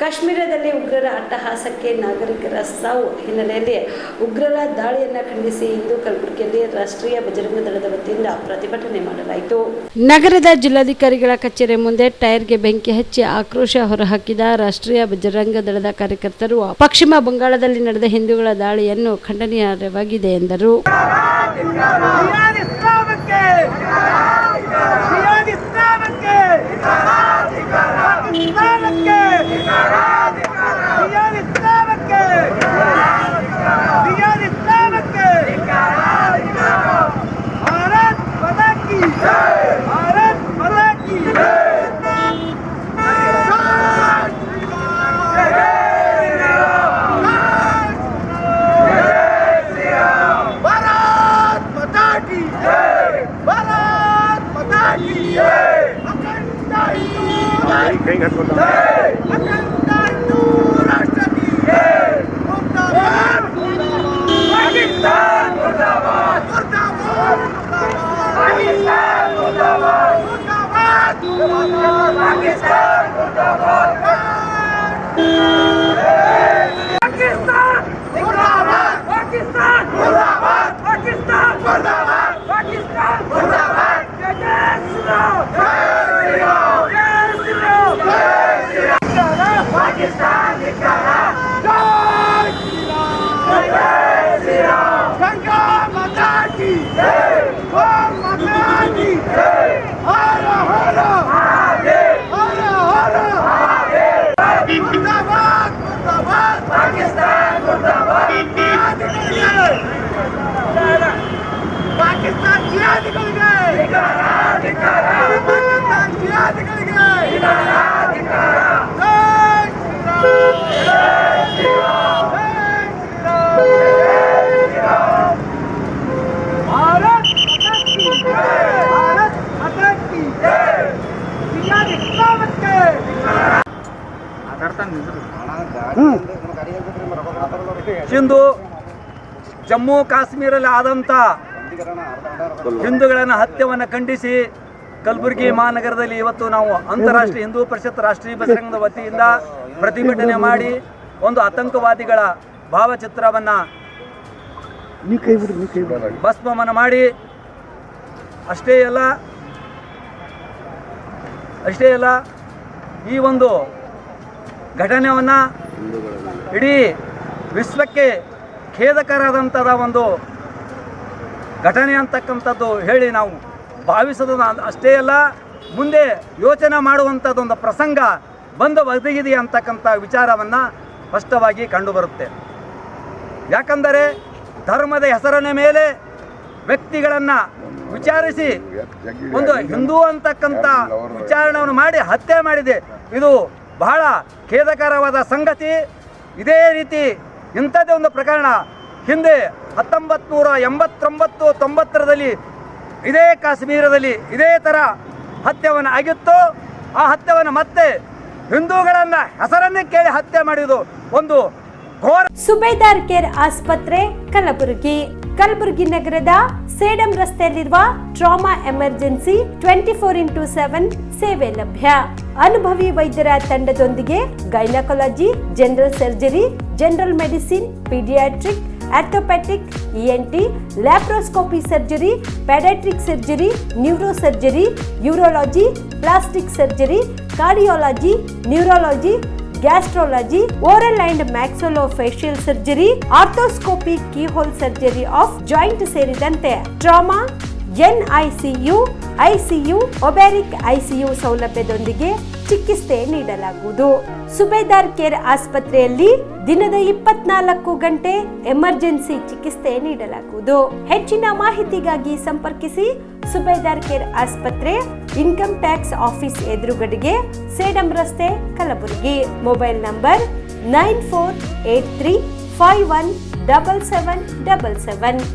ಕಾಶ್ಮೀರದಲ್ಲಿ ಉಗ್ರರ ಅಟ್ಟಹಾಸಕ್ಕೆ ನಾಗರಿಕರ ಸಾವು ಹಿನ್ನೆಲೆಯಲ್ಲಿ ಉಗ್ರರ ದಾಳಿಯನ್ನು ಖಂಡಿಸಿ ಇಂದು ಕಲಬುರಗಿಯಲ್ಲಿ ರಾಷ್ಟ್ರೀಯ ಬಜರಂಗ ದಳದ ವತಿಯಿಂದ ಪ್ರತಿಭಟನೆ ಮಾಡಲಾಯಿತು. ನಗರದ ಜಿಲ್ಲಾಧಿಕಾರಿಗಳ ಕಚೇರಿ ಮುಂದೆ ಟೈರ್ಗೆ ಬೆಂಕಿ ಹಚ್ಚಿ ಆಕ್ರೋಶ ಹೊರಹಾಕಿದ ರಾಷ್ಟ್ರೀಯ ಬಜರಂಗ ದಳದ ಕಾರ್ಯಕರ್ತರು ಪಶ್ಚಿಮ ಬಂಗಾಳದಲ್ಲಿ ನಡೆದ ಹಿಂದೂಗಳ ದಾಳಿಯನ್ನು ಖಂಡನೀಯವಾಗಿದೆ ಎಂದರು. ಇಂದು ಜಮ್ಮು ಕಾಶ್ಮೀರಲ್ಲಿ ಆದಂಥ ಹಿಂದೂಗಳನ್ನು ಹತ್ಯೆಯನ್ನು ಖಂಡಿಸಿ ಕಲಬುರಗಿ ಮಹಾನಗರದಲ್ಲಿ ಇವತ್ತು ನಾವು ಅಂತಾರಾಷ್ಟ್ರೀಯ ಹಿಂದೂ ಪರಿಷತ್ ರಾಷ್ಟ್ರೀಯ ಬಜರಂಗದ ವತಿಯಿಂದ ಪ್ರತಿಭಟನೆ ಮಾಡಿ ಒಂದು ಆತಂಕವಾದಿಗಳ ಭಾವಚಿತ್ರವನ್ನು ಭಸ್ಮವನ್ನು ಮಾಡಿ ಅಷ್ಟೇ ಅಲ್ಲ ಈ ಒಂದು ಘಟನೆಯನ್ನು ಇಡೀ ವಿಶ್ವಕ್ಕೆ ಖೇದಕರಾದಂಥದ ಒಂದು ಘಟನೆ ಅಂತಕ್ಕಂಥದ್ದು ಹೇಳಿ ನಾವು ಭಾವಿಸೋದು ಅಷ್ಟೇ ಅಲ್ಲ, ಮುಂದೆ ಯೋಚನೆ ಮಾಡುವಂಥದ್ದೊಂದು ಪ್ರಸಂಗ ಬಂದು ಒದಗಿದೆ ಅಂತಕ್ಕಂಥ ವಿಚಾರವನ್ನು ಸ್ಪಷ್ಟವಾಗಿ ಕಂಡುಬರುತ್ತೆ. ಯಾಕಂದರೆ ಧರ್ಮದ ಹೆಸರಿನ ಮೇಲೆ ವ್ಯಕ್ತಿಗಳನ್ನು ವಿಚಾರಿಸಿ ಒಂದು ಹಿಂದೂ ಅಂತಕ್ಕಂಥ ವಿಚಾರಣೆಯನ್ನು ಮಾಡಿ ಹತ್ಯೆ ಮಾಡಿದೆ. ಇದು ಬಹಳ ಖೇದಕರವಾದ ಸಂಗತಿ. ಇದೇ ರೀತಿ ಇಂಥದ್ದೇ ಒಂದು ಪ್ರಕರಣ ಹಿಂದೆ 1989-90ರಲ್ಲಿ ಇದೇ ಕಾಶ್ಮೀರದಲ್ಲಿ ಇದೇ ಥರ ಹತ್ಯೆಯನ್ನು ಆಗಿತ್ತು. ಆ ಹತ್ಯೆಯನ್ನು ಮತ್ತೆ ಹಿಂದೂಗಳನ್ನು ಹೆಸರನ್ನೇ ಕೇಳಿ ಹತ್ಯೆ ಮಾಡಿದ್ದು ಒಂದು ಘೋರ. ಸುಬೇದಾರ್ ಕೇರ್ ಆಸ್ಪತ್ರೆ ಕಲಬುರಗಿ ನಗರದ ಸೇಡಂ ರಸ್ತೆಯಲ್ಲಿರುವ ಟ್ರಾಮಾ ಎಮರ್ಜೆನ್ಸಿ 24x7 ಸೇವೆ ಲಭ್ಯ. ಅನುಭವಿ ವೈದ್ಯರ ತಂಡದೊಂದಿಗೆ gynaecology, general surgery, general medicine, paediatric, orthopaedic, ENT, laparoscopy surgery, paediatric surgery, neuro surgery, urology, plastic surgery, cardiology, neurology, gastrology, oral and maxillofacial surgery, arthroscopy, keyhole surgery of joint ಸೇರಿದಂತೆ trauma, NICU, ICU, ಒಬ್ಯಾರಿಕ್ ICU ಸೌಲಭ್ಯದೊಂದಿಗೆ ಚಿಕಿತ್ಸೆ ನೀಡಲಾಗುವುದು. ಸುಬೇದಾರ್ care ಆಸ್ಪತ್ರೆಯಲ್ಲಿ ದಿನದ 24 ಗಂಟೆ emergency ಚಿಕಿತ್ಸೆ ನೀಡಲಾಗುವುದು. ಹೆಚ್ಚಿನ ಮಾಹಿತಿಗಾಗಿ ಸಂಪರ್ಕಿಸಿ ಸುಬೇದಾರ್ ಕೇರ್ ಆಸ್ಪತ್ರೆ, ಇನ್ಕಮ್ ಟ್ಯಾಕ್ಸ್ ಆಫೀಸ್ ಎದುರುಗಡೆಗೆ, ಸೇಡಂ ರಸ್ತೆ, ಕಲಬುರಗಿ. Mobile number 9483517777.